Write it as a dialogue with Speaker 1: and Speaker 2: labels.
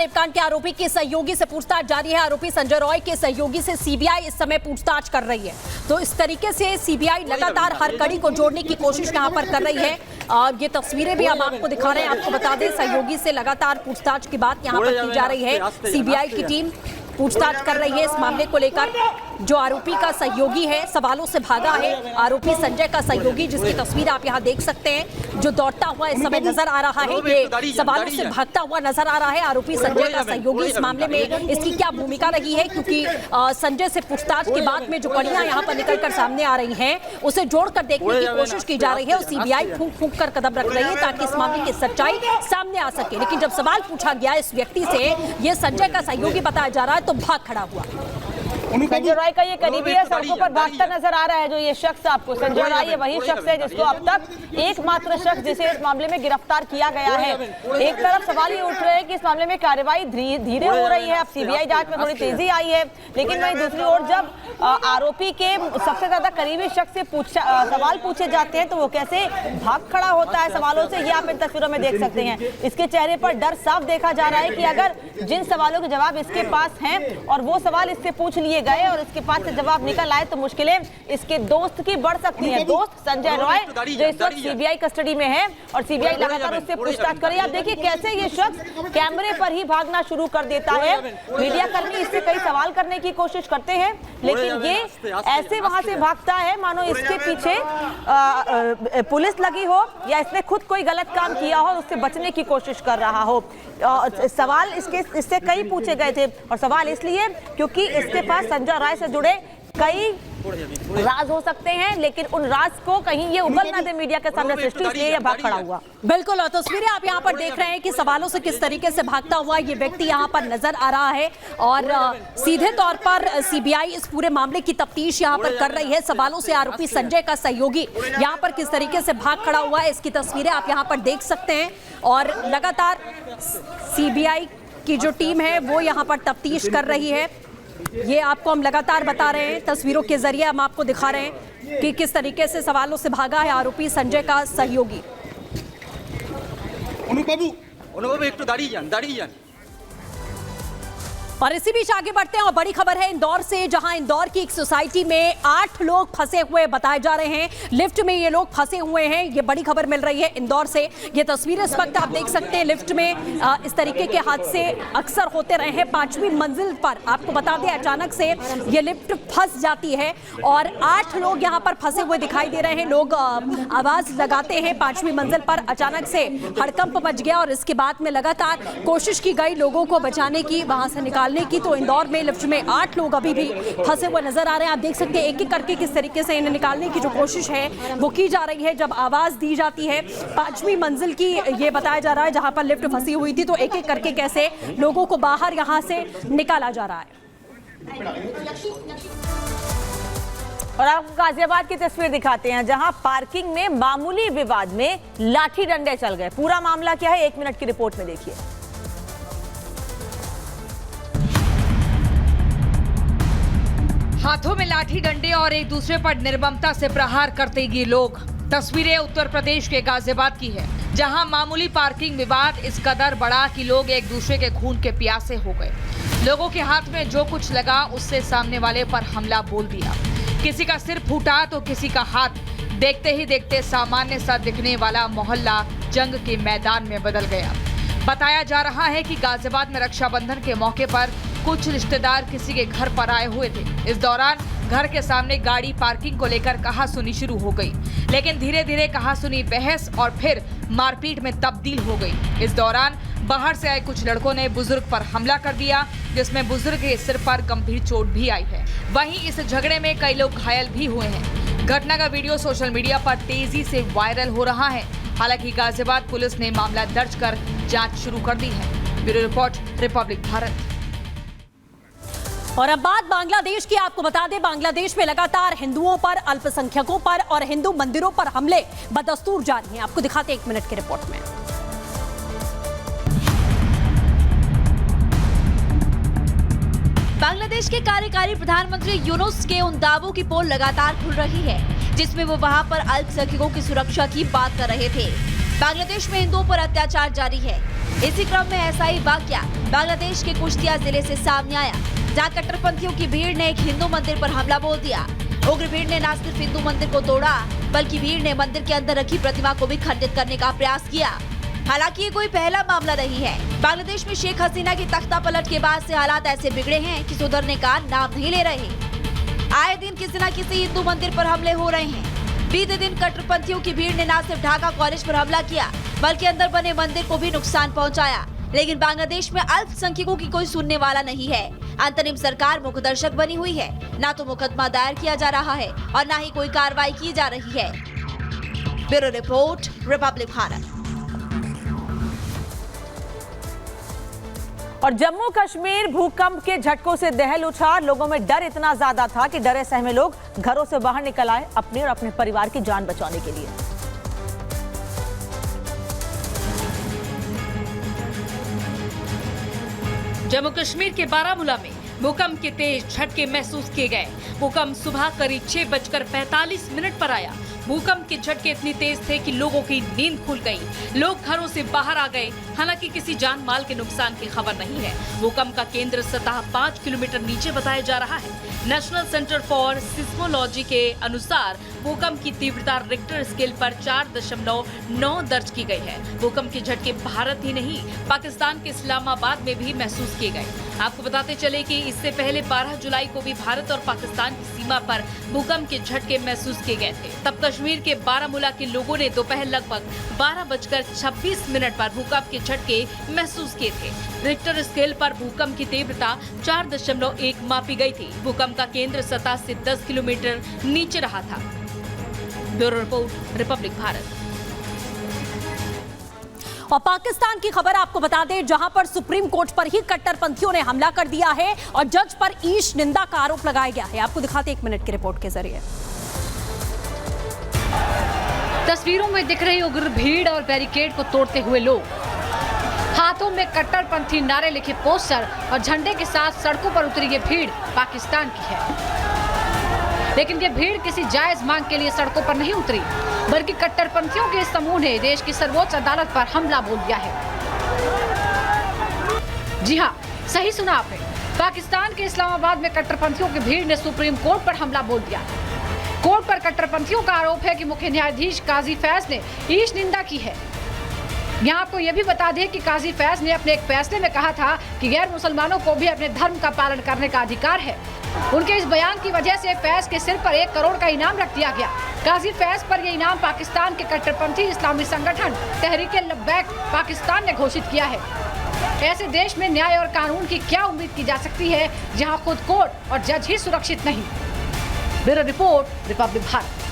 Speaker 1: रेपकांड के आरोपी के सहयोगी से पूछताछ जारी है। आरोपी संजय रॉय के सहयोगी से सीबीआई इस समय पूछताछ कर रही है। तो इस तरीके से सीबीआई लगातार हर कड़ी को जोड़ने की कोशिश यहां पर कर रही है। ये तस्वीरें भी हम आपको दिखा रहे हैं। आपको बता दें, सहयोगी से लगातार पूछताछ की बात यहां पर की जा रही है। सीबीआई की टीम पूछताछ कर रही है इस मामले को लेकर। जो आरोपी का सहयोगी है, सवालों से भागा है, आरोपी संजय का सहयोगी, जिसकी तस्वीर आप यहां देख सकते हैं, जो दौड़ता हुआ इस समय नजर आ रहा है, ये सवालों से भागता हुआ नजर आ रहा है। आरोपी संजय का सहयोगी, इस मामले में इसकी क्या भूमिका रही है, क्योंकि संजय से पूछताछ के बाद में जो कड़ियां यहां पर निकलकर सामने आ रही हैं, उसे जोड़कर देखने की कोशिश की जा रही है और सीबीआई फूंक फूंक कर कदम रख रही है ताकि इस मामले की सच्चाई सामने आ सके। लेकिन जब सवाल पूछा गया इस व्यक्ति से, ये संजय का सहयोगी बताया जा रहा है, तो भाग खड़ा हुआ।
Speaker 2: संजय रॉय का ये करीबी है, सड़कों पर भागता नजर आ रहा है। जो ये शख्स आपको संजय रॉय, ये वही शख्स है जिसको अब तक एकमात्र शख्स जिसे इस मामले में गिरफ्तार किया गया है। एक तरफ सवाल ये उठ रहे हैं कि इस मामले में कार्रवाई धीरे हो रही है, अब सीबीआई जांच में थोड़ी तेजी आई है, लेकिन वहीं दूसरी ओर जब आरोपी के सबसे ज्यादा करीबी शख्स से सवाल पूछे जाते हैं तो वो कैसे भाग खड़ा होता है सवालों से, ये आप इन तस्वीरों में देख सकते हैं। इसके चेहरे पर डर साफ देखा जा रहा है कि अगर जिन सवालों के जवाब इसके पास हैं और वो सवाल इससे पूछ लिए गए और इसके पास से जवाब निकल आए तो मुश्किलें इसके दोस्त की बढ़ सकती हैं। दोस्त संजय रॉय जो इस वक्त सीबीआई कस्टडी में है और सीबीआई लगातार उससे पूछताछ कर रही है। आप देखिए कैसे ये शख्स कैमरे पर ही भागना शुरू कर देता है। मीडिया कर्मी इससे कई सवाल करने की कोशिश करते हैं, लेकिन ये ऐसे वहां से भागता है मानो इसके पीछे पुलिस लगी हो या इसने खुद कोई गलत काम किया हो, उससे बचने की कोशिश कर रहा हो। सवाल इससे कई पूछे गए थे और सवाल इसलिए क्योंकि इसके पास संजय रॉय से जुड़े कई राज हो सकते हैं, लेकिन उन राज को कहीं ये उगल ना दे मीडिया के सामने सृष्टि, इसलिए ये भाग खड़ा हुआ।
Speaker 1: बिल्कुल, और तस्वीरें आप यहाँ पर देख रहे हैं कि सवालों से किस तरीके से भागता हुआ ये व्यक्ति यहाँ पर नजर आ रहा है और सीधे तौर पर सीबीआई इस पूरे मामले की तफ्तीश यहाँ पर कर रही है। सवालों से आरोपी संजय का सहयोगी यहाँ पर किस तरीके से भाग खड़ा हुआ है, इसकी तस्वीरें आप यहाँ पर देख सकते हैं। और लगातार सीबीआई की जो टीम है वो यहाँ पर तफ्तीश कर रही है। ये आपको हम लगातार बता रहे हैं, तस्वीरों के जरिए हम आपको दिखा रहे हैं कि किस तरीके से सवालों से भागा है आरोपी संजय का सहयोगी।
Speaker 3: अनुबाबू एक तो दाढ़ी जान।
Speaker 1: और इसी बीच आगे बढ़ते हैं और बड़ी खबर है इंदौर से, जहां इंदौर की एक सोसाइटी में 8 लोग फंसे हुए बताए जा रहे हैं। लिफ्ट में ये लोग फंसे हुए हैं, ये बड़ी खबर मिल रही है इंदौर से। ये तस्वीरें इस वक्त आप देख सकते हैं। लिफ्ट में इस तरीके के हादसे अक्सर होते रहे हैं। 5वीं मंजिल पर आपको बता दें अचानक से ये लिफ्ट फंस जाती है और 8 लोग यहाँ पर फंसे हुए दिखाई दे रहे हैं। लोग आवाज लगाते हैं। 5वीं मंजिल पर अचानक से हड़कंप मच गया और इसके बाद में लगातार कोशिश की गई लोगों को बचाने की, वहां से निकालने की। तो इंदौर में लिफ्ट में 8 लोग अभी भी फंसे हुए नजर आ रहे हैं। आप देख सकते हैं एक एक करके किस तरीके से इन्हें निकालने की जो कोशिश है वो की जा रही है। जब आवाज दी जाती है 5वीं मंजिल की, ये बताया जा रहा है जहां पर लिफ्ट फंसी हुई थी, तो एक एक करके कैसे लोगों को बाहर यहां से निकाला जा रहा है।
Speaker 2: और आपको गाजियाबाद की तस्वीर दिखाते हैं जहां पार्किंग में मामूली विवाद में लाठी डंडे चल गए। पूरा मामला क्या है, 1 मिनट की रिपोर्ट में देखिए।
Speaker 4: हाथों में लाठी डंडे और एक दूसरे पर निर्ममता से प्रहार करते ये लोग। तस्वीरें उत्तर प्रदेश के गाजियाबाद की है, जहां मामूली पार्किंग विवाद इस कदर बढ़ा कि लोग एक दूसरे के खून के प्यासे हो गए। लोगों के हाथ में जो कुछ लगा उससे सामने वाले पर हमला बोल दिया। किसी का सिर फूटा तो किसी का हाथ। देखते ही देखते सामान्य सा दिखने वाला मोहल्ला जंग के मैदान में बदल गया। बताया जा रहा है कि गाजियाबाद में रक्षाबंधन के मौके पर कुछ रिश्तेदार किसी के घर पर आए हुए थे। इस दौरान घर के सामने गाड़ी पार्किंग को लेकर कहासुनी शुरू हो गई, लेकिन धीरे धीरे कहासुनी बहस और फिर मारपीट में तब्दील हो गई। इस दौरान बाहर से आए कुछ लड़कों ने बुजुर्ग पर हमला कर दिया, जिसमें बुजुर्ग के सिर पर गंभीर चोट भी आई है। वहीं इस झगड़े में कई लोग घायल भी हुए हैं। घटना का वीडियो सोशल मीडिया पर तेजी से वायरल हो रहा है। हालांकि गाजियाबाद पुलिस ने मामला दर्ज कर जांच शुरू कर दी है। Bureau report, Republic Bharat.
Speaker 1: और अब बात बांग्लादेश की। आपको बता दें बांग्लादेश में लगातार हिंदुओं पर, अल्पसंख्यकों पर और हिंदू मंदिरों पर हमले बदस्तूर जारी हैं। आपको दिखाते हैं 1 मिनट की रिपोर्ट में।
Speaker 5: बांग्लादेश के कार्यकारी प्रधानमंत्री यूनुस के उन दावों की पोल लगातार खुल रही है जिसमें वो वहां पर अल्पसंख्यकों की सुरक्षा की बात कर रहे थे। बांग्लादेश में हिंदुओं पर अत्याचार जारी है। इसी क्रम में ऐसा ही वाकया बांग्लादेश के कुश्तिया जिले से सामने आया, जहां कट्टरपंथियों की भीड़ ने एक हिंदू मंदिर पर हमला बोल दिया। उग्र भीड़ ने न सिर्फ हिंदू मंदिर को तोड़ा, बल्कि भीड़ ने मंदिर के अंदर रखी प्रतिमा को भी खंडित करने का प्रयास किया। हालांकि ये कोई पहला मामला नहीं है। बांग्लादेश में शेख हसीना की तख्ता पलट के बाद से हालात ऐसे बिगड़े हैं कि सुधरने का नाम नहीं ले रहे। आए दिन किसी न किसी हिंदू मंदिर पर हमले हो रहे हैं। बीते दिन कट्टरपंथियों की भीड़ ने न सिर्फ ढाका कॉलेज पर हमला किया, बल्कि अंदर बने मंदिर को भी नुकसान पहुंचाया। लेकिन बांग्लादेश में अल्पसंख्यकों की कोई सुनने वाला नहीं है। अंतरिम सरकार मुखदर्शक बनी हुई है, न तो मुकदमा दायर किया जा रहा है और न ही कोई कार्रवाई की जा रही है। Bureau report, Republic Bharat.
Speaker 2: और जम्मू कश्मीर भूकंप के झटकों से दहल उठा। लोगों में डर इतना ज्यादा था कि डरे सहमे लोग घरों से बाहर निकल आए अपने और अपने परिवार की जान बचाने के लिए।
Speaker 4: जम्मू कश्मीर के बारामूला में भूकंप के तेज झटके महसूस किए गए। भूकंप सुबह करीब 6:45 पर आया। भूकंप के झटके इतनी तेज थे कि लोगों की नींद खुल गई। लोग घरों से बाहर आ गए। हालांकि किसी जान माल के नुकसान की खबर नहीं है। भूकंप का केंद्र सतह 5 किलोमीटर नीचे बताया जा रहा है। नेशनल सेंटर फॉर सिस्मोलॉजी के अनुसार भूकंप की तीव्रता रिक्टर स्केल पर 4.9 दर्ज की गई है। भूकंप के झटके भारत ही नहीं, पाकिस्तान के इस्लामाबाद में भी महसूस किए गए। आपको बताते चले कि इससे पहले 12 जुलाई को भी भारत और पाकिस्तान की सीमा पर भूकंप के झटके महसूस किए गए थे। तब कश्मीर के बारामूला के लोगों ने दोपहर लगभग 12:26 पर भूकंप के झटके महसूस किए थे। रिक्टर स्केल पर भूकंप की तीव्रता 4.1 मापी गई थी। भूकंप का केंद्र सतह से 10 किलोमीटर नीचे रहा था। Bureau report, Republic Bharat.
Speaker 1: और पाकिस्तान की खबर आपको बता दें, जहां पर सुप्रीम कोर्ट पर ही कट्टरपंथियों ने हमला कर दिया है और जज पर ईश निंदा का आरोप लगाया गया है। आपको दिखाते 1 मिनट की रिपोर्ट के जरिए।
Speaker 6: तस्वीरों में दिख रही उग्र भीड़ और बैरिकेड को तोड़ते हुए लोग, हाथों में कट्टरपंथी नारे लिखे पोस्टर और झंडे के साथ सड़कों पर उतरी ये भीड़ पाकिस्तान की है। लेकिन ये भीड़ किसी जायज मांग के लिए सड़कों पर नहीं उतरी, बल्कि कट्टरपंथियों के इस समूह ने देश की सर्वोच्च अदालत पर हमला बोल दिया है। जी हाँ, सही सुना आपने। पाकिस्तान के इस्लामाबाद में कट्टरपंथियों की भीड़ ने सुप्रीम कोर्ट पर हमला बोल दिया। कोर्ट पर कट्टरपंथियों का आरोप है कि मुख्य न्यायाधीश काजी फैज ने ईश निंदा की है। यहाँ आपको यह भी बता दें कि काजी फैज ने अपने एक फैसले में कहा था कि गैर मुसलमानों को भी अपने धर्म का पालन करने का अधिकार है। उनके इस बयान की वजह से फैज के सिर पर 1 करोड़ का इनाम रख दिया गया। काजी फैज पर यह इनाम पाकिस्तान के कट्टरपंथी इस्लामी संगठन तहरीक लब्बैक पाकिस्तान ने घोषित किया है। ऐसे देश में न्याय और कानून की क्या उम्मीद की जा सकती है, जहाँ खुद कोर्ट और जज ही सुरक्षित नहीं। Bureau report, Republic Bharat.